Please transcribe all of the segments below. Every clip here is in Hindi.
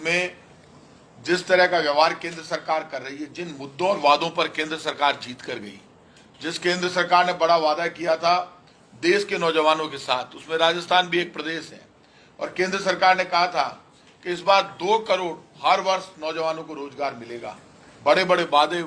में जिस तरह का व्यवहार केंद्र सरकार कर रही है, जिन मुद्दों और वादों पर केंद्र सरकार जीत कर गई, जिस केंद्र सरकार ने बड़ा वादा किया था देश के नौजवानों के साथ, उसमें राजस्थान भी एक प्रदेश है, और केंद्र सरकार ने कहा था कि इस बार 2 करोड़ हर वर्ष नौजवानों को रोजगार मिलेगा। बड़े बड़े वादे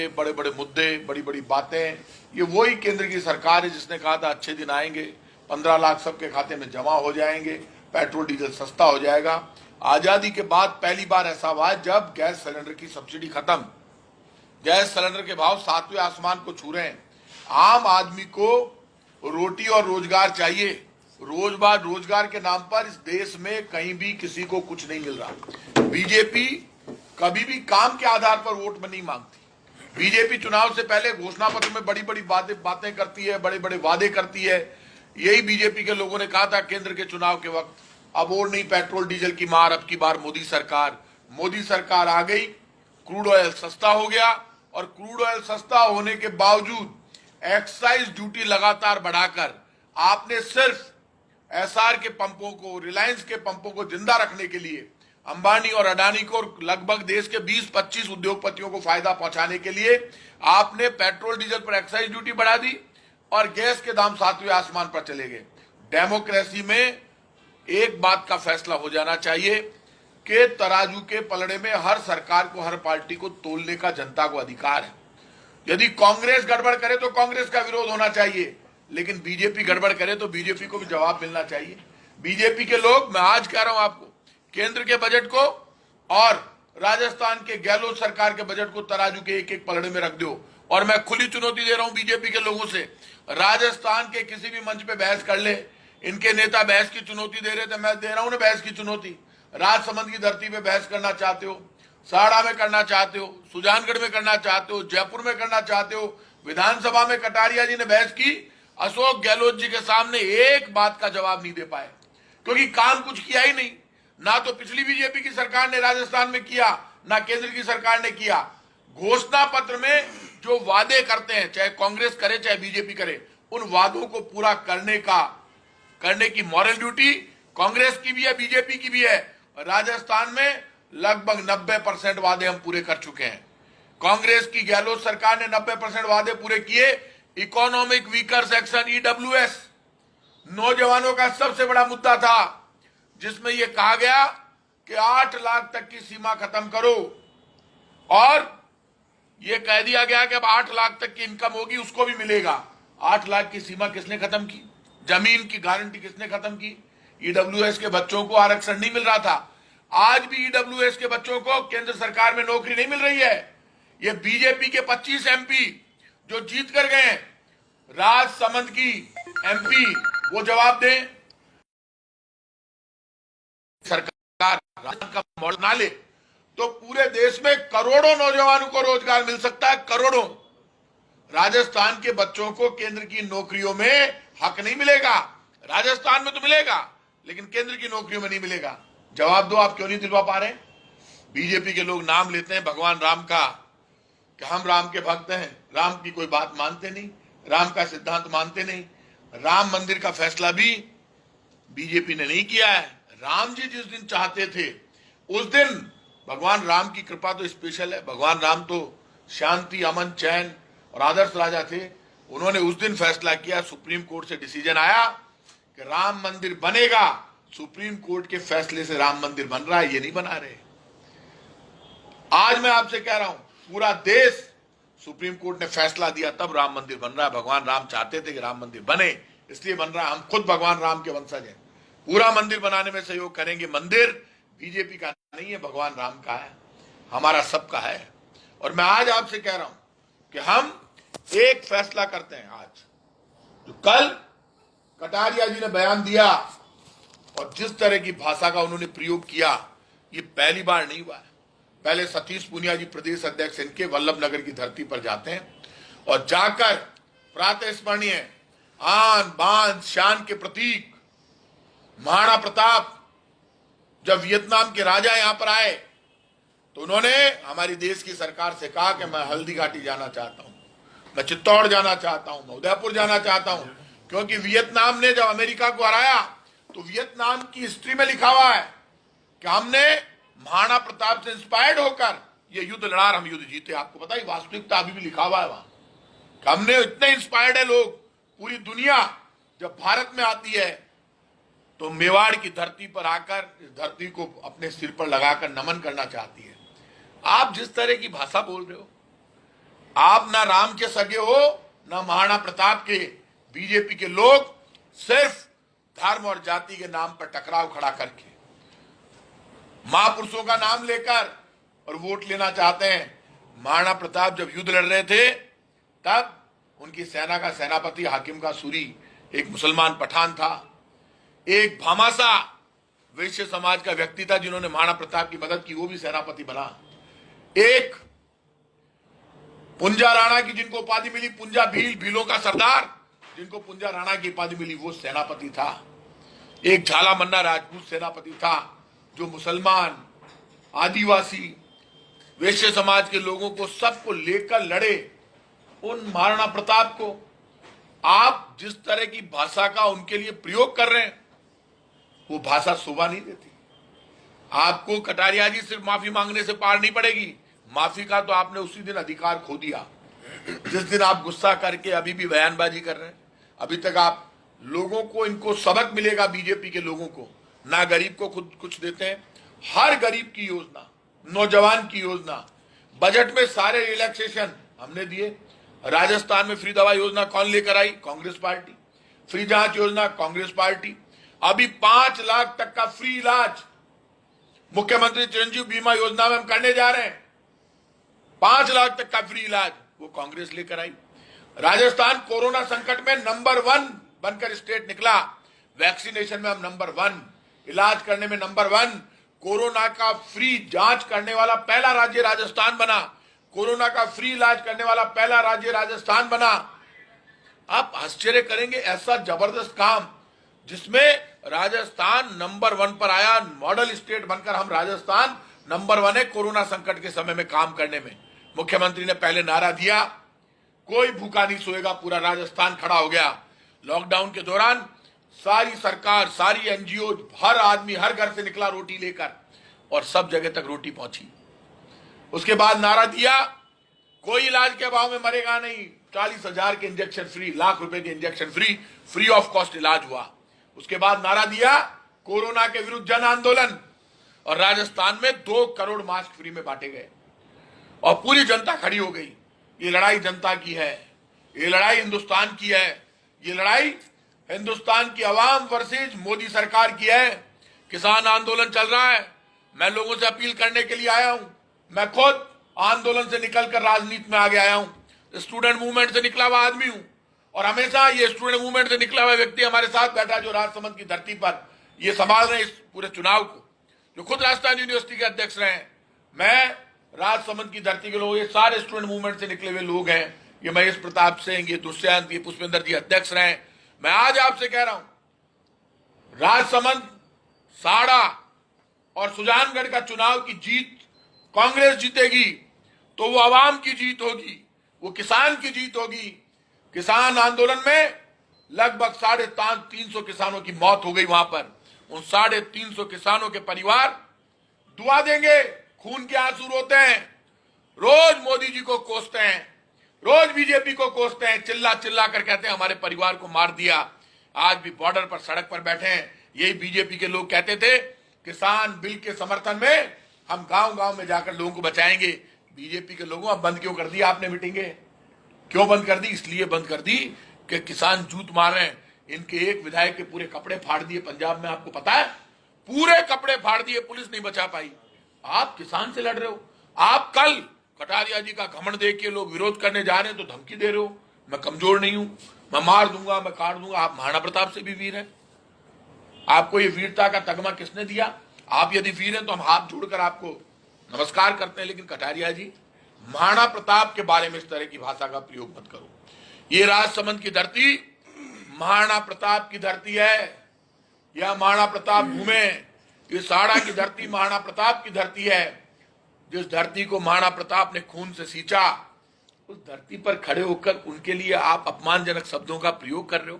बड़े बड़े मुद्दे, बड़ी बड़ी बातें, ये वही केंद्र की सरकार है जिसने कहा था अच्छे दिन आएंगे, 15 लाख सबके खाते में जमा हो जाएंगे, पेट्रोल डीजल सस्ता हो जाएगा। आजादी के बाद पहली बार ऐसा हुआ जब गैस सिलेंडर की सब्सिडी खत्म, गैस सिलेंडर के भाव 7वें आसमान को छू रहे हैं। आम आदमी को रोटी और रोजगार चाहिए। रोजगार के नाम पर इस देश में कहीं भी किसी को कुछ नहीं मिल रहा। बीजेपी कभी भी काम के आधार पर वोट नहीं मांगती। बीजेपी चुनाव से पहले घोषणा पत्र में बड़ी बड़ी बातें करती है, बड़े बड़े वादे करती है। यही बीजेपी के लोगों ने कहा था केंद्र के चुनाव के वक्त, अब और नहीं पेट्रोल डीजल की मार, अब की बार मोदी सरकार आ गई, क्रूड ऑयल सस्ता हो गया, और क्रूड ऑयल सस्ता होने के बावजूद एक्साइज ड्यूटी लगातार बढ़ाकर आपने सिर्फ एसआर के पंपों को, रिलायंस के पंपों को जिंदा रखने के लिए, अंबानी और अडानी को लगभग देश के 20-25 उद्योगपतियों को फायदा पहुंचाने के लिए आपने पेट्रोल डीजल पर एक्साइज ड्यूटी बढ़ा दी और गैस के दाम 7वें आसमान पर चले गए। डेमोक्रेसी में एक बात का फैसला हो जाना चाहिए कि तराजू के पलड़े में हर सरकार को, हर पार्टी को तोलने का जनता को अधिकार है। यदि कांग्रेस गड़बड़ करे तो कांग्रेस का विरोध होना चाहिए, लेकिन बीजेपी गड़बड़ करे तो बीजेपी को भी जवाब मिलना चाहिए। बीजेपी के लोग, मैं आज कह रहा हूं आपको, केंद्र के बजट को और राजस्थान के गहलोत सरकार के बजट को तराजू के एक एक पलड़े में रख दो, और मैं खुली चुनौती दे रहा हूं बीजेपी के लोगों से, राजस्थान के किसी भी मंच पे बहस कर ले। इनके नेता बहस की चुनौती दे रहे थे, मैं दे रहा हूं ना बहस की चुनौती। राजसमंद की धरती पे बहस करना चाहते हो, साड़ा में करना चाहते हो, सुजानगढ़ में करना चाहते हो, जयपुर में करना चाहते हो, विधानसभा में कटारिया जी ने बहस की, अशोक गहलोत जी के सामने एक बात का जवाब नहीं दे पाए, क्योंकि काम कुछ किया ही नहीं। ना तो पिछली बीजेपी की सरकार ने राजस्थान में किया, ना केंद्र की सरकार ने किया। घोषणा पत्र में जो वादे करते हैं, चाहे कांग्रेस करे चाहे बीजेपी करे, उन वादों को पूरा करने की मॉरल ड्यूटी कांग्रेस की भी है, बीजेपी की भी है। राजस्थान में लगभग 90% वादे हम पूरे कर चुके हैं। कांग्रेस की गहलोत सरकार ने 90% वादे पूरे किए। इकोनॉमिक वीकर सेक्शन ईडब्ल्यूएस नौजवानों का सबसे बड़ा मुद्दा था, जिसमें यह कहा गया कि 8 लाख तक की सीमा खत्म करो, और यह कह दिया गया कि अब 8 लाख तक की इनकम होगी उसको भी मिलेगा। 8 लाख की सीमा किसने खत्म की? जमीन की गारंटी किसने खत्म की? ईडब्ल्यूएस के बच्चों को आरक्षण नहीं मिल रहा था। आज भी ईडब्ल्यूएस के बच्चों को केंद्र सरकार में नौकरी नहीं मिल रही है। ये बीजेपी के 25 एमपी जो जीत कर गए, राजसमंद की एमपी, वो जवाब दें। सरकार राजस्थान का मॉडल ना ले तो पूरे देश में करोड़ों नौजवानों को रोजगार मिल सकता है, करोड़ों। राजस्थान के बच्चों को केंद्र की नौकरियों में हक नहीं मिलेगा। राजस्थान में तो मिलेगा, लेकिन केंद्र की नौकरियों में नहीं मिलेगा। जवाब दो, आप क्यों नहीं दिलवा पा रहे? बीजेपी के लोग नाम लेते हैं भगवान राम का कि हम राम के भक्त हैं, राम की कोई बात मानते नहीं, राम का सिद्धांत मानते नहीं। राम मंदिर का फैसला भी बीजेपी ने नहीं किया है। राम जी जिस दिन चाहते थे उस दिन, भगवान राम की कृपा तो स्पेशल है। भगवान राम तो शांति, अमन, चैन और आदर्श राजा थे। उन्होंने उस दिन फैसला किया, सुप्रीम कोर्ट से डिसीजन आया कि राम मंदिर बनेगा। सुप्रीम कोर्ट के फैसले से राम मंदिर बन रहा है, ये नहीं बना रहे। आज मैं आपसे कह रहा हूं, पूरा देश, सुप्रीम कोर्ट ने फैसला दिया तब राम मंदिर बन रहा है। भगवान राम चाहते थे कि राम मंदिर बने, इसलिए बन रहा है। हम खुद भगवान राम के वंशज हैं, पूरा मंदिर बनाने में सहयोग करेंगे। मंदिर बीजेपी का नहीं है, भगवान राम का है, हमारा सबका है। और मैं आज आपसे कह रहा हूं कि हम एक फैसला करते हैं आज। जो कल कटारिया जी ने बयान दिया और जिस तरह की भाषा का उन्होंने प्रयोग किया, ये पहली बार नहीं हुआ है। पहले सतीश पूनिया जी प्रदेश अध्यक्ष इनके वल्लभनगर की धरती पर जाते हैं और जाकर प्रातः स्मरणीय आन बान शान के प्रतीक महाराणा प्रताप, जब वियतनाम के राजा यहां पर आए तो उन्होंने हमारी देश की सरकार से कहा कि मैं हल्दी घाटी जाना चाहता हूं, मैं चित्तौड़ जाना चाहता हूं, मैं उदयपुर जाना चाहता हूं। क्योंकि वियतनाम ने जब अमेरिका को हराया तो वियतनाम की हिस्ट्री में लिखा हुआ है कि हमने महाराणा प्रताप से इंस्पायर्ड होकर ये युद्ध लड़ा, हम युद्ध जीते। आपको पता है वास्तविकता अभी भी लिखा हुआ है वहां, हमने इतने इंस्पायर्ड है लोग। पूरी दुनिया जब भारत में आती है तो मेवाड़ की धरती पर आकर इस धरती को अपने सिर पर लगाकर नमन करना चाहती है। आप जिस तरह की भाषा बोल रहे हो, आप ना राम के सगे हो ना महाराणा प्रताप के। बीजेपी के लोग सिर्फ धर्म और जाति के नाम पर टकराव खड़ा करके महापुरुषों का नाम लेकर और वोट लेना चाहते हैं। महाराणा प्रताप जब युद्ध लड़ रहे थे तब उनकी सेना का सेनापति हाकिम का सूरी एक मुसलमान पठान था, एक भामासा वैश्य समाज का व्यक्ति था जिन्होंने महाराणा प्रताप की मदद की, वो भी सेनापति बना। एक पुंजा राणा की जिनको उपाधि मिली, पुंजा भीलों का सरदार जिनको पुंजा राणा की उपाधि मिली, वो सेनापति था। एक झाला मन्ना राजपूत सेनापति था जो मुसलमान, आदिवासी, वैश्य समाज के लोगों को सबको लेकर लड़े। उन महाराणा प्रताप को आप जिस तरह की भाषा का उनके लिए प्रयोग कर रहे हैं, वो भाषा शोभा नहीं देती। आपको कटारिया जी सिर्फ माफी मांगने से पार नहीं पड़ेगी। माफी का तो आपने उसी दिन अधिकार खो दिया जिस दिन आप गुस्सा करके अभी भी बयानबाजी कर रहे हैं। अभी तक आप लोगों को, इनको सबक मिलेगा बीजेपी के लोगों को, ना गरीब को खुद कुछ देते हैं। हर गरीब की योजना, नौजवान की योजना, बजट में सारे रिलैक्सेशन हमने दिए। राजस्थान में फ्री दवा योजना कौन लेकर आई? कांग्रेस पार्टी। फ्री जांच योजना कांग्रेस पार्टी। अभी 5 लाख तक का फ्री इलाज मुख्यमंत्री चिरंजीव बीमा योजना में हम करने जा रहे हैं। 5 लाख तक का फ्री इलाज वो कांग्रेस लेकर आई। राजस्थान कोरोना संकट में नंबर 1 बनकर स्टेट निकला। वैक्सीनेशन में हम नंबर 1, इलाज करने में नंबर 1, कोरोना का फ्री जांच करने वाला पहला राज्य राजस्थान बना। कोरोना का फ्री इलाज करने वाला पहला राज्य राजस्थान बना। आप आश्चर्य करेंगे, ऐसा जबरदस्त काम जिसमें राजस्थान नंबर 1 पर आया। मॉडल स्टेट बनकर हम राजस्थान नंबर 1 है कोरोना संकट के समय में काम करने में। मुख्यमंत्री ने पहले नारा दिया, कोई भूखा नहीं सोएगा, पूरा राजस्थान खड़ा हो गया। लॉकडाउन के दौरान सारी सरकार, सारी एनजीओ, हर आदमी हर घर से निकला रोटी लेकर और सब जगह तक रोटी पहुंची। उसके बाद नारा दिया, कोई इलाज के अभाव में मरेगा नहीं, 40,000 के इंजेक्शन फ्री, लाख रुपए के injection free, free of cost इलाज हुआ। उसके बाद नारा दिया, कोरोना के विरुद्ध जन आंदोलन, और राजस्थान में 2 करोड़ मास्क फ्री में बांटे गए और पूरी जनता खड़ी हो गई। ये लड़ाई जनता की है, ये लड़ाई हिंदुस्तान की है, ये लड़ाई हिंदुस्तान की आवाम वर्सेज मोदी सरकार की है। किसान आंदोलन चल रहा है, मैं लोगों से अपील करने के लिए आया हूं। मैं खुद आंदोलन से निकलकर राजनीति में आगे आया हूं, स्टूडेंट मूवमेंट से निकला हुआ आदमी हूं, और हमेशा ये स्टूडेंट मूवमेंट से निकला हुआ व्यक्ति हमारे साथ बैठा जो राजसमंद की धरती पर ये संभाल रहे हैं इस पूरे चुनाव को, जो खुद राजस्थान यूनिवर्सिटी के अध्यक्ष रहे हैं। मैं राजसमंद की धरती के लोग, ये सारे स्टूडेंट मूवमेंट से निकले हुए लोग हैं। ये महेश प्रताप सिंह, ये दुष्यंत, ये पुष्पेंद्र जी अध्यक्ष रहे। मैं आज आपसे कह रहा हूं, राजसमंद, साड़ा और सुजानगढ़ का चुनाव की जीत कांग्रेस जीतेगी तो वो आवाम की जीत होगी, वो किसान की जीत होगी। किसान आंदोलन में लगभग 350 किसानों की मौत हो गई वहां पर। उन 350 किसानों के परिवार दुआ देंगे, खून के आंसू रोते हैं, रोज मोदी जी को कोसते हैं, रोज बीजेपी को कोसते हैं, चिल्ला चिल्ला कर कहते हैं हमारे परिवार को मार दिया। आज भी बॉर्डर पर सड़क पर बैठे हैं। यही बीजेपी के लोग कहते थे किसान बिल के समर्थन में हम गांव गांव में जाकर लोगों को बचाएंगे। बीजेपी के लोगों, अब बंद क्यों कर दी आपने मीटिंगें? क्यों बंद कर दी? इसलिए बंद कर दी कि किसान जूत मार रहे हैं। इनके एक विधायक के पूरे कपड़े फाड़ दिए पंजाब में, आपको पता है, पूरे कपड़े फाड़ दिए, पुलिस नहीं बचा पाई। आप किसान से लड़ रहे हो। आप कल कटारिया जी का घमंड देख के लोग विरोध करने जा रहे हैं तो धमकी दे रहे हो, मैं कमजोर नहीं हूं, मैं मार दूंगा, मैं काट दूंगा। आप महाराणा प्रताप से भी वीर हैं। आपको ये वीरता का तगमा किसने दिया? आप यदि वीर हैं तो हम हाथ जोड़कर आपको नमस्कार करते हैं। लेकिन कटारिया जी, महाराणा प्रताप के बारे में इस तरह की भाषा का प्रयोग मत करो। ये राजसमंद की धरती महाराणा प्रताप की धरती है। यह महाराणा प्रताप घूमे। ये साड़ा की धरती महाराणा प्रताप की धरती है। जिस धरती को महाराणा प्रताप ने खून से सींचा, उस धरती पर खड़े होकर उनके लिए आप अपमानजनक शब्दों का प्रयोग कर रहे हो।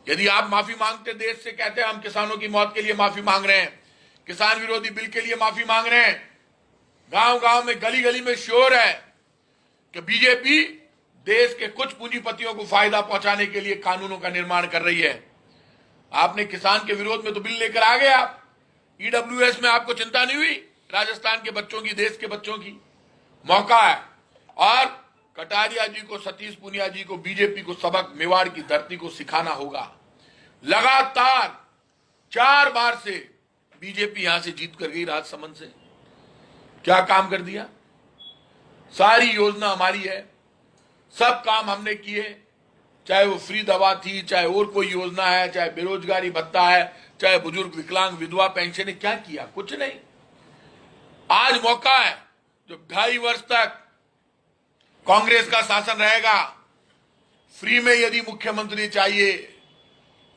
यदि आप माफी मांगते, देश से कहते हैं हम किसानों की मौत के लिए माफी मांग रहे हैं, किसान विरोधी बिल के लिए माफी मांग रहे हैं। गांव गांव में, गली गली में शोर है कि बीजेपी देश के कुछ पूंजीपतियों को फायदा पहुंचाने के लिए कानूनों का निर्माण कर रही है। आपने किसान के विरोध में तो बिल लेकर आ गए आप। ईडब्ल्यूएस में आपको चिंता नहीं हुई राजस्थान के बच्चों की, देश के बच्चों की? मौका है। और कटारिया जी को, सतीश पूनिया जी को, बीजेपी को सबक मेवाड़ की धरती को सिखाना होगा। लगातार 4 बार से बीजेपी यहां से जीत कर गई राजसमंद से। क्या काम कर दिया? सारी योजना हमारी है, सब काम हमने किए, चाहे वो फ्री दवा थी, चाहे और कोई योजना है, चाहे बेरोजगारी भत्ता है, चाहे बुजुर्ग विकलांग विधवा पेंशन है। क्या किया? कुछ नहीं। आज मौका है, जो 2.5 वर्ष तक कांग्रेस का शासन रहेगा, फ्री में यदि मुख्यमंत्री चाहिए,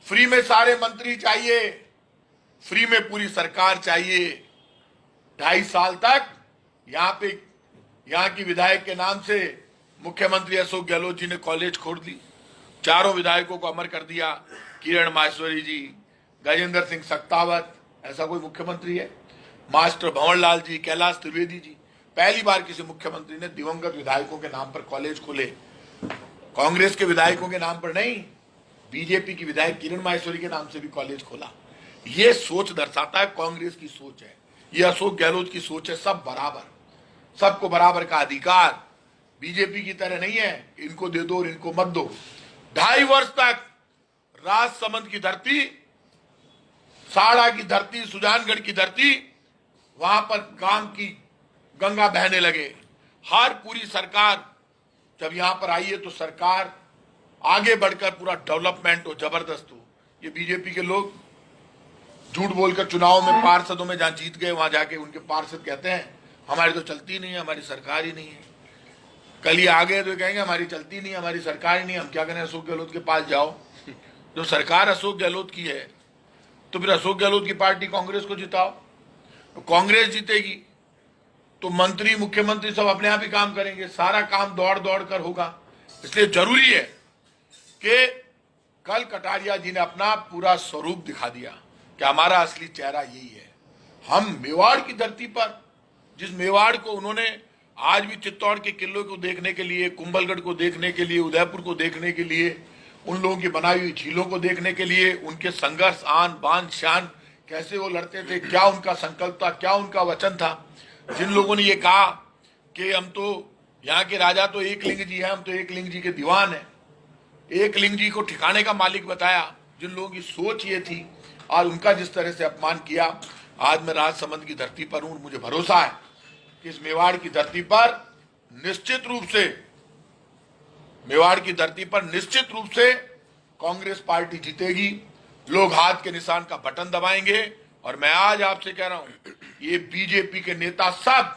फ्री में सारे मंत्री चाहिए, फ्री में पूरी सरकार चाहिए। 2.5 साल तक यहां की विधायक के नाम से मुख्यमंत्री अशोक गहलोत जी ने कॉलेज खोल दी, 4 विधायकों को अमर कर दिया। किरण माहेश्वरी जी, गजेंद्र सिंह सक्तावत, ऐसा कोई मुख्यमंत्री है? मास्टर भंवरलाल जी, कैलाश त्रिवेदी जी। पहली बार किसी मुख्यमंत्री ने दिवंगत विधायकों के नाम पर कॉलेज खोले। कांग्रेस के विधायकों के नाम पर नहीं, बीजेपी की विधायक किरण माहेश्वरी के नाम से भी कॉलेज खोला। यह सोच दर्शाता है कांग्रेस की सोच है, यह अशोक गहलोत की सोच है। सब बराबर, सबको बराबर का अधिकार। बीजेपी की तरह नहीं है, इनको दे दो और इनको मत दो। 2.5 वर्ष तक राजसमंद की धरती, साड़ा की धरती, सुजानगढ़ की धरती, वहां पर काम की गंगा बहने लगे। हर पूरी सरकार जब यहां पर आई है तो सरकार आगे बढ़कर पूरा डेवलपमेंट हो, जबरदस्त हो। ये बीजेपी के लोग झूठ बोलकर चुनाव में पार्षदों में जहां जीत गए, वहां जाके उनके पार्षद कहते हैं हमारी तो चलती नहीं है, हमारी सरकार ही नहीं है। कल ही आ गए तो कहेंगे हमारी चलती नहीं, हमारी सरकार ही नहीं, हम क्या करें? अशोक गहलोत के पास जाओ। जो सरकार अशोक गहलोत की है तो फिर अशोक गहलोत की पार्टी कांग्रेस को जिताओ। तो कांग्रेस जीतेगी तो मंत्री, मुख्यमंत्री सब अपने आप ही काम करेंगे, सारा काम दौड़ दौड़ कर होगा। इसलिए जरूरी है कि कल कटारिया जी ने अपना पूरा स्वरूप दिखा दिया कि हमारा असली चेहरा यही है। हम मेवाड़ की धरती पर, जिस मेवाड़ को उन्होंने आज भी चित्तौड़ के किलों को देखने के लिए, कुंभलगढ़ को देखने के लिए, उदयपुर को देखने के लिए, उन लोगों की बनाई हुई झीलों को देखने के लिए, उनके संघर्ष, आन बान शान, कैसे वो लड़ते थे, क्या उनका संकल्प था, क्या उनका वचन था। जिन लोगों ने ये कहा कि हम तो यहाँ के राजा तो एकलिंग जी हैं, हम तो एकलिंग जी के दीवान हैं, एकलिंग जी को ठिकाने का मालिक बताया, जिन लोगों की सोच ये थी, आज उनका जिस तरह से अपमान किया। आज मैं राजसमंद की धरती पर हूं, मुझे भरोसा है कि इस मेवाड़ की धरती पर निश्चित रूप से, मेवाड़ की धरती पर निश्चित रूप से कांग्रेस पार्टी जीतेगी। लोग हाथ के निशान का बटन दबाएंगे। और मैं आज आपसे कह रहा हूं, ये बीजेपी के नेता सब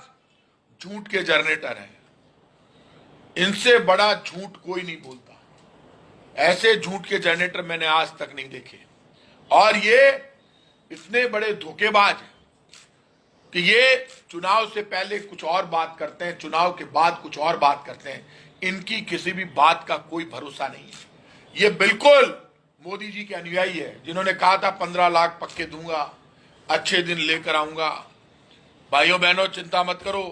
झूठ के जनरेटर हैं, इनसे बड़ा झूठ कोई नहीं बोलता। ऐसे झूठ के जनरेटर मैंने आज तक नहीं देखे। और ये इतने बड़े धोखेबाज हैं कि ये चुनाव से पहले कुछ और बात करते हैं, चुनाव के बाद कुछ और बात करते हैं। इनकी किसी भी बात का कोई भरोसा नहीं है। ये बिल्कुल मोदी जी के अनुयायी है, जिन्होंने कहा था 15 लाख पक्के दूंगा, अच्छे दिन लेकर आऊंगा। भाइयों बहनों, चिंता मत करो,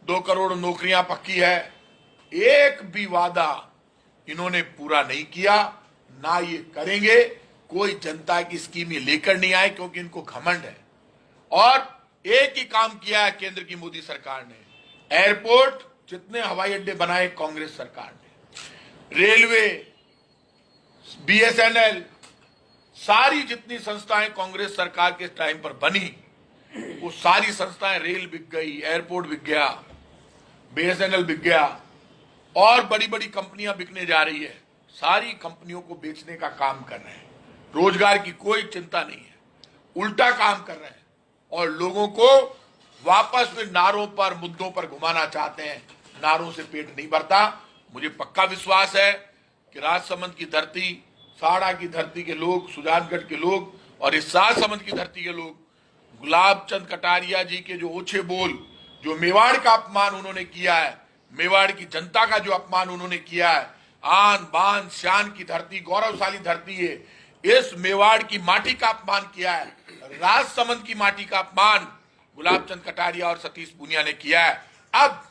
2 करोड़ नौकरियां पक्की है। एक भी वादा इन्होंने पूरा नहीं किया, ना ये करेंगे। कोई जनता की स्कीम ये लेकर नहीं आए, क्योंकि इनको घमंड है। और एक ही काम किया है केंद्र की मोदी सरकार ने, एयरपोर्ट, जितने हवाई अड्डे बनाए कांग्रेस सरकार ने, रेलवे, बीएसएनएल, सारी जितनी संस्थाएं कांग्रेस सरकार के टाइम पर बनी, वो सारी संस्थाएं, रेल बिक गई, एयरपोर्ट बिक गया, बीएसएनएल बिक गया, और बड़ी बड़ी कंपनियां बिकने जा रही है। सारी कंपनियों को बेचने का काम कर रहे हैं, रोजगार की कोई चिंता नहीं है, उल्टा काम कर रहे हैं और लोगों को वापस में नारों पर, मुद्दों पर घुमाना चाहते हैं। नारों से पेट नहीं भरता। मुझे पक्का विश्वास है कि राजसमंद की धरती, साड़ा की धरती के लोग, सुजानगढ़ के लोग और इस राजसमंद की धरती के लोग गुलाब चंद कटारिया जी के जो ओछे बोल, जो मेवाड़ का अपमान उन्होंने किया है, मेवाड़ की जनता का जो अपमान उन्होंने किया है, आन बान शान की धरती, गौरवशाली धरती है, इस मेवाड़ की माटी का अपमान किया है। राजसमंद की माटी का अपमान गुलाब चंद कटारिया और सतीश पूनिया ने किया है। अब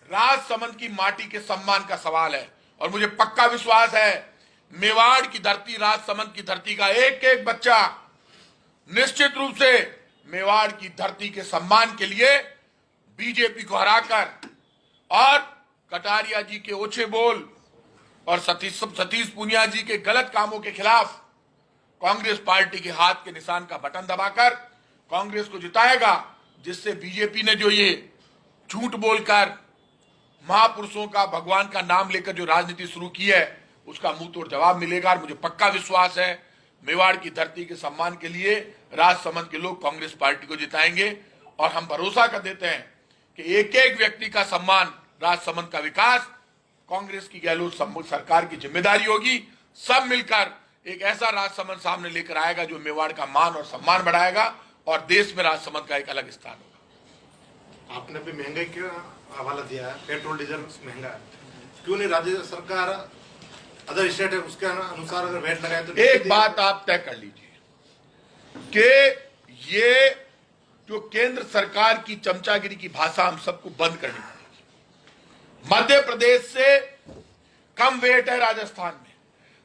राजसमंद की माटी के सम्मान का सवाल है और मुझे पक्का विश्वास है मेवाड़ की धरती, राजसमंद की धरती का एक एक बच्चा निश्चित रूप से मेवाड़ की धरती के सम्मान के लिए बीजेपी को हराकर और कटारिया जी के ओछे बोल और सतीश पूनिया जी के गलत कामों के खिलाफ कांग्रेस पार्टी के हाथ के निशान का बटन दबाकर कांग्रेस को जिताएगा, जिससे बीजेपी ने जो ये झूठ बोलकर महापुरुषों का, भगवान का नाम लेकर जो राजनीति शुरू की है उसका मुंह तोड़ जवाब मिलेगा। और मुझे पक्का विश्वास है मेवाड़ की धरती के सम्मान के लिए राजसमंद के लोग कांग्रेस पार्टी को जिताएंगे और हम भरोसा कर देते हैं कि एक एक व्यक्ति का सम्मान, राजसमंद का विकास कांग्रेस की गहलोत सरकार की जिम्मेदारी होगी। सब मिलकर एक ऐसा राजसमंद सामने लेकर आएगा जो मेवाड़ का मान और सम्मान बढ़ाएगा और देश में राजसमंद का एक अलग स्थान होगा। आपने भी महंगाई का हवाला दिया है, पेट्रोल डीजल महंगा है, क्यों नहीं राज्य सरकार अदर स्टेट है उसके अनुसार अगर वेट लगाए तो? एक बात आप तय कर लीजिए कि ये जो केंद्र सरकार की चमचागिरी की भाषा हम सबको बंद करनी पड़ेगी। मध्य प्रदेश से कम वेट है राजस्थान में।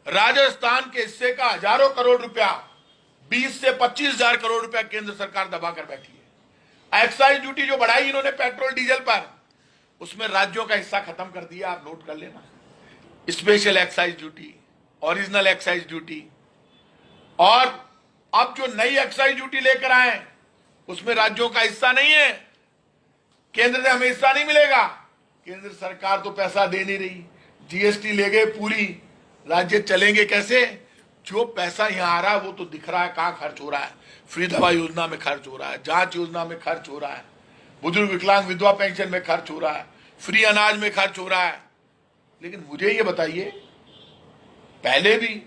राजस्थान के हिस्से का हजारों करोड़ रुपया, 20 से 25 हजार करोड़ रुपया केंद्र सरकार दबा कर बैठी है। एक्साइज ड्यूटी जो बढ़ाई इन्होंने पेट्रोल डीजल पर, उसमें राज्यों का हिस्सा खत्म कर दिया। आप नोट कर लेना, special excise duty, original excise duty, और अब जो नई एक्साइज ड्यूटी लेकर आए उसमें राज्यों का हिस्सा नहीं है। केंद्र से हमें हिस्सा नहीं मिलेगा। केंद्र सरकार तो पैसा दे नहीं रही, जीएसटी ले गए पूरी, राज्य चलेंगे कैसे? जो पैसा यहां आ रहा है वो तो दिख रहा है कहां खर्च हो रहा है। फ्री दवा योजना में खर्च हो रहा है, जांच योजना में खर्च हो रहा है, बुजुर्ग विकलांग विधवा पेंशन में खर्च हो रहा है, फ्री अनाज में खर्च हो रहा है। लेकिन मुझे ये बताइए, पहले भी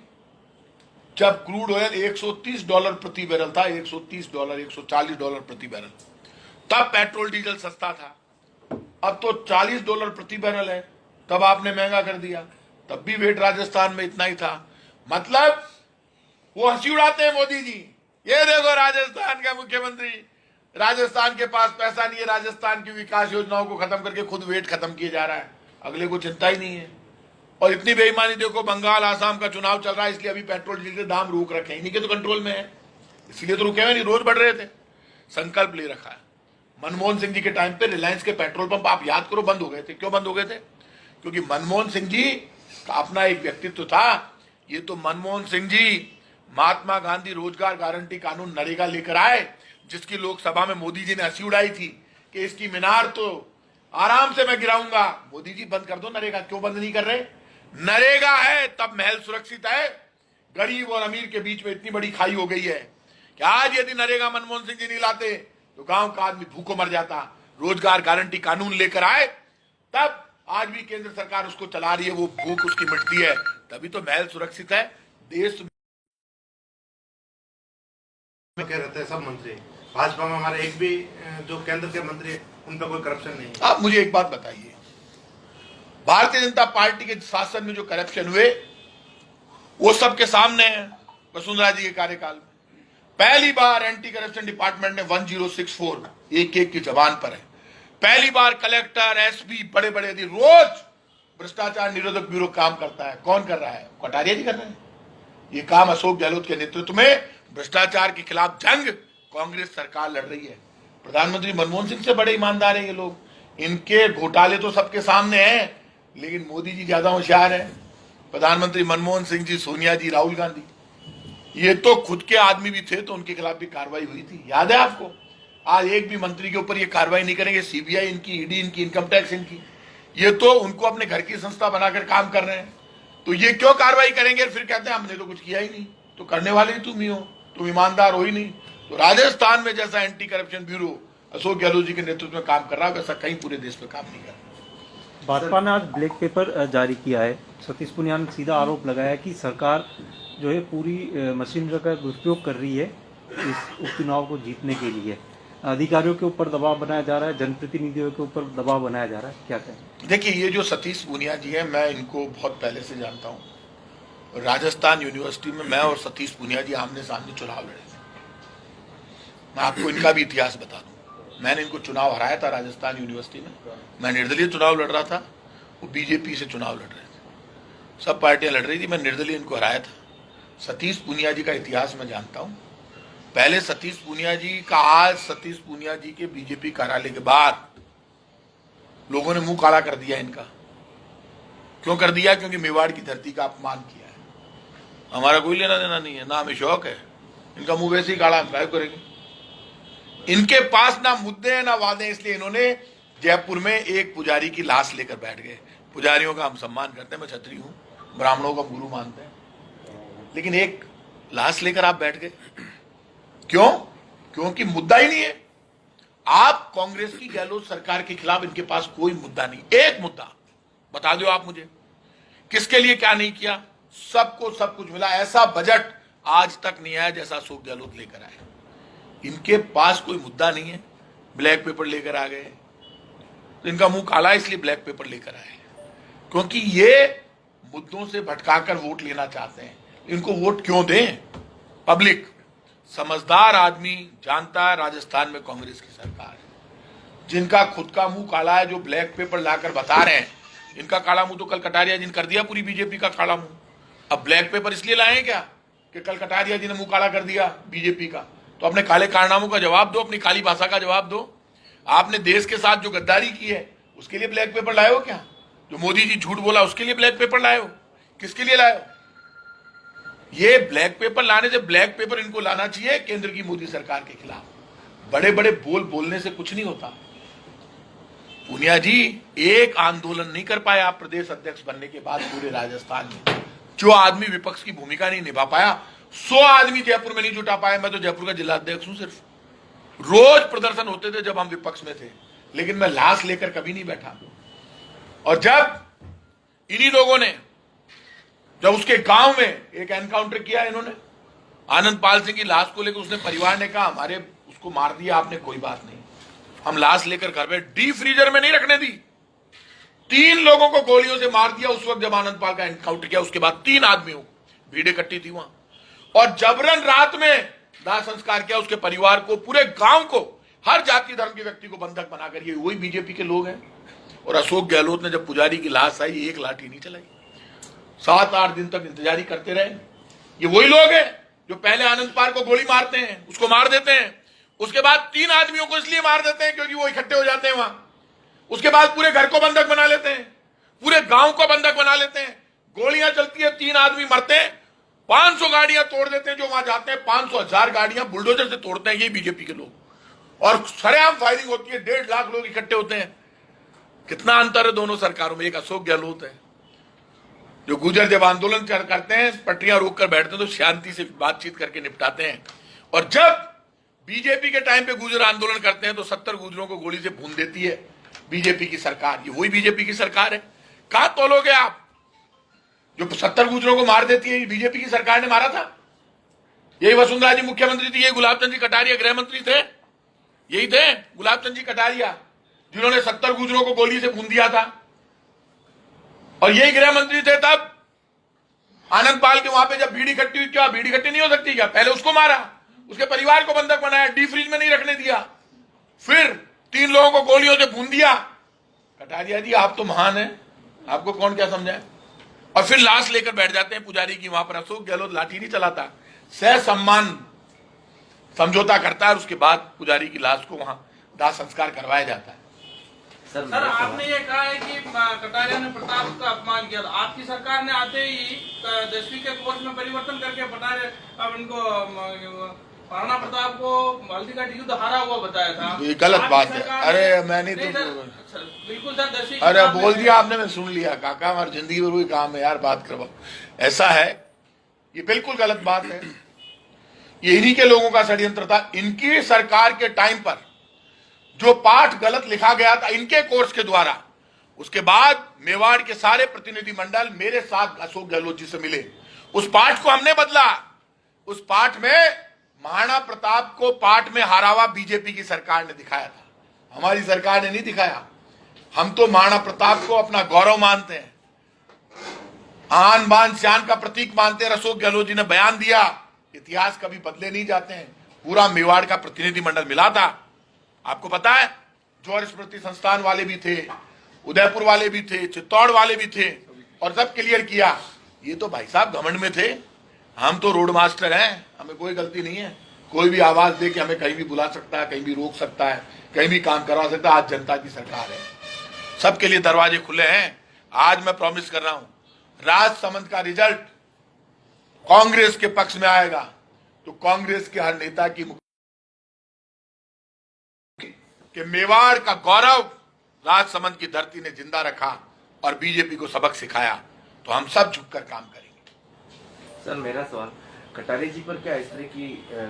जब क्रूड ऑयल $130 प्रति बैरल था, $130, $140 प्रति बैरल, तब पेट्रोल डीजल सस्ता था। अब तो $40 प्रति बैरल है, तब आपने महंगा कर दिया। तब भी वेट राजस्थान में इतना ही था। मतलब वो हंसी उड़ाते हैं मोदी जी, ये देखो राजस्थान का मुख्यमंत्री, राजस्थान के पास पैसा नहीं है, राजस्थान की विकास योजनाओं को खत्म करके खुद वेट खत्म किए जा रहा है, अगले को चिंता ही नहीं है। और इतनी बेईमानी देखो, बंगाल आसाम का चुनाव चल रहा है, इसलिए अभी पेट्रोल डीजल के दाम रोक रखे हैं, इन्हीं के तो कंट्रोल में है, इसलिए तो रुके हुए नहीं, रोज बढ़ रहे थे। संकल्प ले रखा है। मनमोहन सिंह जी के टाइम पे रिलायंस के पेट्रोल पंप आप याद करो बंद हो गए थे। क्यों बंद हो गए थे? क्योंकि मनमोहन सिंह जी का अपना एक व्यक्तित्व था। ये तो मनमोहन सिंह जी महात्मा गांधी रोजगार गारंटी कानून नरेगा लेकर आए, जिसकी लोकसभा में मोदी जी ने हंसी उड़ाई थी कि इसकी मीनार तो आराम से मैं गिराऊंगा। मोदी जी बंद कर दो नरेगा, क्यों बंद नहीं कर रहे? नरेगा है तब महल सुरक्षित है। गरीब और अमीर के बीच में इतनी बड़ी खाई हो गई है कि आज यदि नरेगा मनमोहन सिंह जी नहीं लाते तो गांव का आदमी भूखों मर जाता। रोजगार गारंटी कानून लेकर आए, तब आज भी केंद्र सरकार उसको चला रही है, वो भूख उसकी मिटती है, तभी तो महल सुरक्षित है। देश में कह रहते हैं सब मंत्री, भाजपा में हमारे एक भी जो केंद्र के मंत्री उन पर कोई करप्शन नहीं है। आप मुझे एक बात बताइए, भारतीय जनता पार्टी के शासन में जो करप्शन हुए वो सबके सामने है। वसुंधरा जी के कार्यकाल में पहली बार एंटी करप्शन डिपार्टमेंट ने 1064 एक की जबान पर है। पहली बार कलेक्टर, एसपी, बड़े बड़े अधिकारी, रोज भ्रष्टाचार निरोधक ब्यूरो काम करता है। कौन कर रहा है? कटारिया जी कर रहे हैं। ये काम अशोक गहलोत के नेतृत्व में भ्रष्टाचार के खिलाफ जंग कांग्रेस सरकार लड़ रही है। प्रधानमंत्री मनमोहन सिंह से बड़े ईमानदार हैं ये लोग। इनके घोटाले तो सबके सामने हैं, लेकिन मोदी जी ज्यादा होशियार है। प्रधानमंत्री मनमोहन सिंह जी, सोनिया जी, राहुल गांधी, ये तो खुद के आदमी भी थे, तो उनके खिलाफ भी कार्रवाई हुई थी, याद है आपको। आज एक भी मंत्री के ऊपर ये कार्रवाई नहीं करेंगे। सीबीआई इनकी, ईडी इनकी, इनकम टैक्स इनकी, ये तो उनको अपने घर की संस्था बनाकर काम कर रहे हैं। तो ये क्यों कार्रवाई करेंगे? फिर कहते हैं हमने तो कुछ किया ही नहीं। तो करने वाले ही तुम ही हो, तुम ईमानदार हो ही नहीं। तो राजस्थान में जैसा anti corruption bureau Ashok Gehlot ji के नेतृत्व में काम कर रहा है, वैसा कहीं पूरे देश में काम नहीं कर रहा। भाजपा ने आज ब्लैक पेपर जारी किया है। सतीश पूनिया ने सीधा आरोप लगाया कि सरकार जो है पूरी मशीनरी का दुरुपयोग कर रही है इस उपचुनाव को जीतने के लिए। अधिकारियों के ऊपर दबाव बनाया जा रहा है, जनप्रतिनिधियों के ऊपर दबाव बनाया जा रहा है, क्या कहें? देखिए, ये जो सतीश पूनिया जी हैं, मैं इनको बहुत पहले से जानता हूँ। राजस्थान यूनिवर्सिटी में मैं और सतीश पूनिया जी आमने सामने चुनाव लड़े थे। मैं आपको इनका भी इतिहास बता दूं। मैंने इनको चुनाव हराया था राजस्थान यूनिवर्सिटी में, मैं निर्दलीय चुनाव लड़ रहा था, वो बीजेपी से चुनाव लड़ रहे थे, सब पार्टियां लड़ रही थी, मैं निर्दलीय इनको हराया था। सतीश पूनिया जी का इतिहास मैं जानता हूं। पहले सतीश पूनिया जी का, आज सतीश पूनिया जी के बीजेपी कार्यालय के बाद लोगों ने मुंह काला कर दिया इनका। क्यों कर दिया? क्योंकि मेवाड़ की धरती का अपमान किया है। हमारा कोई लेना देना नहीं है, ना हमें शौक है, इनका मुंह वैसे ही काला काय करेंगे। इनके पास ना मुद्दे हैं ना वादे, इसलिए इन्होंने जयपुर में एक पुजारी की लाश लेकर बैठ गए। पुजारियों का हम सम्मान करते हैं, मैं छत्री हूं, ब्राह्मणों का गुरु मानते हैं, लेकिन एक लाश लेकर आप बैठ गए। क्यों? क्योंकि मुद्दा ही नहीं है। आप कांग्रेस की गहलोत सरकार के खिलाफ इनके पास कोई मुद्दा नहीं। एक मुद्दा बता दो आप मुझे, किसके लिए क्या नहीं किया? सबको सब कुछ मिला। ऐसा बजट आज तक नहीं आया जैसा अशोक गहलोत लेकर आए। इनके पास कोई मुद्दा नहीं है, ब्लैक पेपर लेकर आ गए, तो इनका मुंह काला इसलिए ब्लैक पेपर लेकर आए, क्योंकि ये मुद्दों से भटकाकर वोट लेना चाहते हैं। इनको वोट क्यों दें? पब्लिक, समझदार आदमी जानता है राजस्थान में कांग्रेस की सरकार है। जिनका खुद का मुंह काला है, जो ब्लैक पेपर लाकर बता रहे हैं, इनका काला मुंह तो कल कटारिया जी ने कर दिया, पूरी बीजेपी का काला मुंह। अब ब्लैक पेपर इसलिए लाए हैं क्या कि कल कटारिया जी ने मुंह काला कर दिया बीजेपी का? तो अपने काले कारनामों का जवाब दो, अपनी काली भाषा का जवाब दो। आपने देश के साथ जो गद्दारी की है उसके लिए ब्लैक पेपर लाए हो क्या? जो मोदी जी झूठ बोला उसके लिए ब्लैक पेपर लाए हो? किसके लिए लाए हो? ये ब्लैक पेपर लाने से, ब्लैक पेपर इनको लाना चाहिए केंद्र की मोदी सरकार के खिलाफ। बड़े बड़े बोल बोलने से कुछ नहीं होता। पूनिया जी, एक आंदोलन नहीं कर पाए आप प्रदेश अध्यक्ष बनने के बाद पूरे राजस्थान में। जो आदमी विपक्ष की भूमिका नहीं निभा पाया, 100 आदमी जयपुर में नहीं जुटा पाए। मैं तो जयपुर का जिला अध्यक्ष हूं। सिर्फ रोज प्रदर्शन होते थे जब हम विपक्ष में थे, लेकिन मैं लाश लेकर कभी नहीं बैठा। और जब इन्हीं लोगों ने, जब उसके गांव में एक एनकाउंटर किया इन्होंने आनंद पाल सिंह की लाश को लेकर, उसने परिवार ने कहा हमारे उसको मार दिया आपने, कोई बात नहीं, हम लाश लेकर घर में डीप फ्रीजर में नहीं रखने दी। 3 लोगों को गोलियों से मार दिया उस वक्त जब आनंद पाल का एनकाउंटर किया। उसके बाद 3 आदमियों, भीड़ इकट्ठी थी वहां, और जबरन रात में दाह संस्कार किया उसके परिवार को, पूरे गांव को, हर जाति धर्म के व्यक्ति को बंधक बनाकर। ये वही बीजेपी के लोग हैं। और अशोक गहलोत ने जब पुजारी की लाश आई, एक लाठी नहीं चलाई, 7-8 दिन तक इंतजारी करते रहे। ये वही लोग हैं जो पहले आनंद पाल को गोली मारते हैं, उसको मार देते हैं, उसके बाद 3 आदमियों को इसलिए मार देते हैं क्योंकि वो इकट्ठे हो जाते हैं वहां। उसके बाद पूरे घर को बंधक बना लेते हैं, पूरे गांव को बंधक बना लेते हैं। गोलियां चलती है, 3 आदमी मरते हैं, 500 गाड़ियां तोड़ देते हैं जो वहां जाते हैं। 500-1000 गाड़ियां बुलडोजर से तोड़ते हैं ये बीजेपी के लोग, और सरेआम फायरिंग होती है। 1.5 लाख लोग इकट्ठे होते हैं। कितना अंतर है दोनों सरकारों में। एक अशोक गहलोत है जो गुजर जब आंदोलन करते हैं, पटरियां रोक कर बैठते हैं तो शांति से बातचीत करके निपटाते हैं, और जब बीजेपी के टाइम पे गुजर आंदोलन करते हैं तो 70 गुजरों को गोली से भून देती है बीजेपी की सरकार। ये वही बीजेपी की सरकार है। कहां तोलोगे आप? जो 70 गुजरों को मार देती है, बीजेपी की सरकार ने मारा था। यही वसुंधरा जी मुख्यमंत्री थी, ये गुलाब चंद जी कटारिया गृह मंत्री थे, यही थे गुलाब चंद जी कटारिया जिन्होंने 70 गुजरों को गोली से भून दिया था। और यही गृह मंत्री थे तब आनंद पाल के वहां पे जब भीड़ इकट्ठी हुई। क्या भीड़ इकट्ठी नहीं हो सकती क्या? पहले उसको मारा, उसके परिवार को बंधक बनाया, डी फ्रीज में नहीं रखने दिया, फिर 3 लोगों को गोलियों से भून दिया। कटारिया जी आप तो महान हैं, आपको कौन क्या समझाए? और फिर लाश लेकर बैठ जाते हैं पुजारी की वहां पर। अशोक गहलोत लाठी नहीं चलाता, सह सम्मान समझौता करता है, और उसके बाद पुजारी की लाश को वहां दाह संस्कार करवाया जाता है। सर आपने ये कहा है कि कटारिया ने प्रताप का अपमान किया था। आपकी सरकार ने आते ही 10वीं के कोर्स में परिवर्तन करके अब इनको महाराणा प्रताप को हल्दी का युद्ध हारा हुआ बताया था। ये गलत बात है। अरे मैंने तो बिल्कुल सर 10वीं, अरे बोल दिया आपने, मैं सुन लिया। काका हमारी जिंदगी भर वही काम है यार, बात करवाओ। ऐसा है, ये बिल्कुल गलत बात है। ये इन्हीं के लोगों का षड्यंत्र था। इनकी सरकार के टाइम पर जो पाठ गलत लिखा गया था इनके कोर्स के द्वारा, उसके बाद मेवाड़ के सारे प्रतिनिधिमंडल मेरे साथ अशोक गहलोत जी से मिले। उस पाठ को हमने बदला। उस पाठ में महाराणा प्रताप को पाठ में हारा हुआ बीजेपी की सरकार ने दिखाया था, हमारी सरकार ने नहीं दिखाया। हम तो महाराणा प्रताप को अपना गौरव मानते हैं, आन बान शान का प्रतीक मानते हैं। अशोक गहलोत जी ने बयान दिया, इतिहास कभी बदले नहीं जाते हैं। पूरा मेवाड़ का प्रतिनिधिमंडल मिला था। आपको पता है, जौहर स्मृति संस्थान वाले भी थे, उदयपुर वाले भी थे, चित्तौड़ वाले भी थे, और सब क्लियर किया। ये तो भाई साहब घमंड में थे, हम तो रोड मास्टर हैं, हमें कोई गलती नहीं है। कोई भी आवाज दे के हमें कहीं भी बुला सकता है, कहीं भी रोक सकता है, कहीं भी काम करवा सकता है। आज जनता की सरकार है, सबके लिए दरवाजे खुले हैं। आज मैं प्रॉमिस कर रहा हूं, राजसमंद का रिजल्ट कांग्रेस के पक्ष में आएगा तो कांग्रेस के हर नेता की कि मेवाड़ का गौरव राजसमंद की धरती ने जिंदा रखा और बीजेपी को सबक सिखाया, तो हम सब झुककर काम करेंगे। सर मेरा सवाल, कटारिया जी पर क्या इस तरह की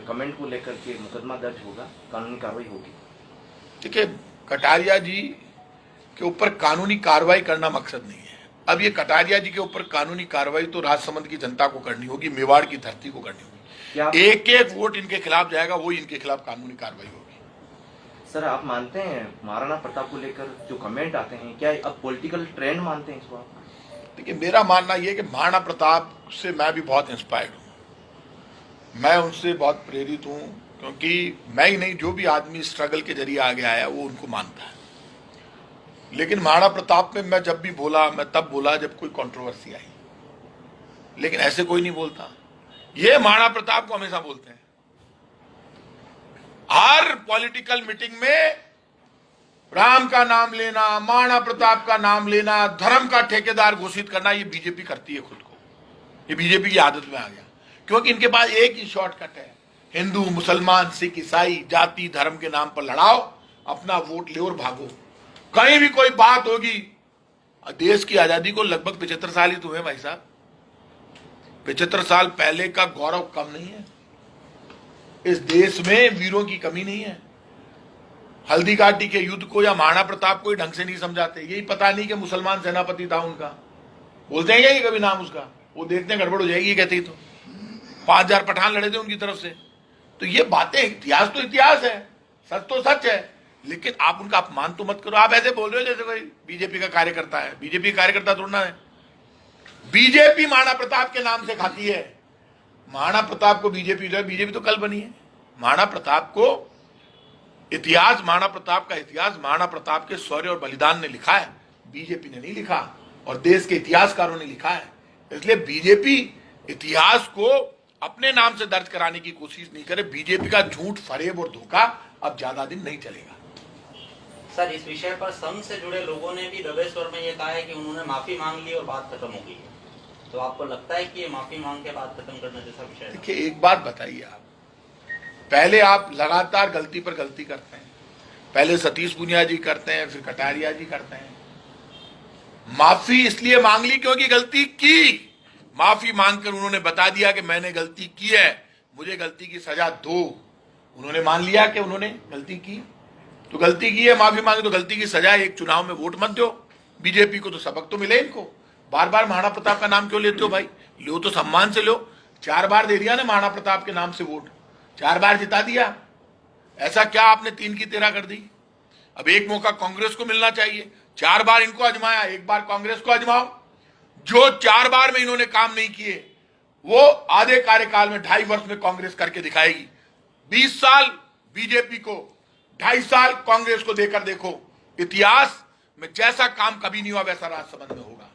कमेंट को लेकर के मुकदमा दर्ज होगा, कानूनी कार्रवाई होगी? देखिए, कटारिया जी के ऊपर कानूनी कार्रवाई करना मकसद नहीं है। अब ये कटारिया जी के ऊपर कानूनी कार्रवाई तो राजसमंद की जनता को करनी होगी, मेवाड़ की धरती को करनी होगी। एक एक वोट इनके खिलाफ जाएगा, वो इनके खिलाफ कानूनी कार्रवाई होगी। सर आप मानते हैं महाराणा प्रताप को लेकर जो कमेंट आते हैं, क्या अब पॉलिटिकल ट्रेंड मानते हैं इसको आप? देखिए, मेरा मानना यह है कि महाराणा प्रताप से मैं भी बहुत इंस्पायर्ड हूँ, मैं उनसे बहुत प्रेरित हूँ, क्योंकि मैं ही नहीं, जो भी आदमी स्ट्रगल के जरिए आगे आया वो उनको मानता है। लेकिन महाराणा प्रताप में मैं जब भी बोला, मैं तब बोला जब कोई कंट्रोवर्सी आई, लेकिन ऐसे कोई नहीं बोलता। ये महाराणा प्रताप को हमेशा बोलते हैं, हर पॉलिटिकल मीटिंग में राम का नाम लेना, महाराणा प्रताप का नाम लेना, धर्म का ठेकेदार घोषित करना, ये बीजेपी करती है खुद को। ये बीजेपी की आदत में आ गया, क्योंकि इनके पास एक ही शॉर्टकट है, हिंदू मुसलमान सिख ईसाई जाति धर्म के नाम पर लड़ाओ, अपना वोट ले और भागो। कहीं भी कोई बात होगी, देश की आजादी को लगभग 75 साल ही तो हुए भाई साहब, 75 साल पहले का गौरव कम नहीं है। इस देश में वीरों की कमी नहीं है। हल्दी घाटी के युद्ध को या महाराणा प्रताप को ही ढंग से नहीं समझाते। यही पता नहीं कि मुसलमान सेनापति था उनका, बोलते हैं यही कभी नाम उसका, वो देखते हैं गड़बड़ हो जाएगी कहते ही तो 5000 पठान लड़े थे उनकी तरफ से। तो ये बातें, इतिहास तो इतिहास है, सच तो सच है, लेकिन आप उनका अपमान तो मत करो। आप ऐसे बोल रहे हो जैसे कोई बीजेपी का कार्यकर्ता है। बीजेपी का कार्यकर्ता थोड़ा है। बीजेपी महाराणा प्रताप के नाम से खाती है। महाराणा प्रताप को बीजेपी तो कल बनी है। महाराणा प्रताप को इतिहास, महाराणा प्रताप का इतिहास महाराणा प्रताप के शौर्य और बलिदान ने लिखा है, बीजेपी ने नहीं लिखा, और देश के इतिहासकारों ने लिखा है। इसलिए बीजेपी इतिहास को अपने नाम से दर्ज कराने की कोशिश नहीं करे। बीजेपी का झूठ, फरेब और धोखा अब ज्यादा दिन नहीं चलेगा। सर इस विषय पर संघ से जुड़े लोगों ने भी दबे स्वर में ये कहा है कि उन्होंने माफी मांग ली और बात खत्म हो गई है, तो आपको लगता है कि ये माफी मांग के बात खत्म करने जैसा विषय है? देखिए, एक बात बताइए, आप पहले आप लगातार गलती पर गलती करते हैं। पहले सतीश पुनिया जी करते हैं, फिर कटारिया जी करते हैं। माफी इसलिए मांग ली क्योंकि गलती की। माफी मांगकर उन्होंने बता दिया कि मैंने गलती की है, मुझे गलती की सजा दो। उन्होंने मान लिया कि उन्होंने गलती की, तो गलती की है, माफी मांगी तो गलती की सजा। एक चुनाव में वोट मत दो बीजेपी को, तो सबक तो मिले इनको। बार बार महाराणा प्रताप का नाम क्यों लेते हो भाई? लो तो सम्मान से लो। 4 बार दे दिया ना महाराणा प्रताप के नाम से वोट, 4 बार जिता दिया। ऐसा क्या आपने 3 की 13 कर दी? अब एक मौका कांग्रेस को मिलना चाहिए। 4 बार इनको आजमाया, एक बार कांग्रेस को आजमाओ। जो 4 बार में इन्होंने काम नहीं किए, वो आधे कार्यकाल में 2.5 वर्ष में कांग्रेस करके दिखाएगी। 20 साल बीजेपी को, 2.5 साल कांग्रेस को देकर देखो। इतिहास में जैसा काम कभी नहीं हुआ वैसा राजसमंद में होगा।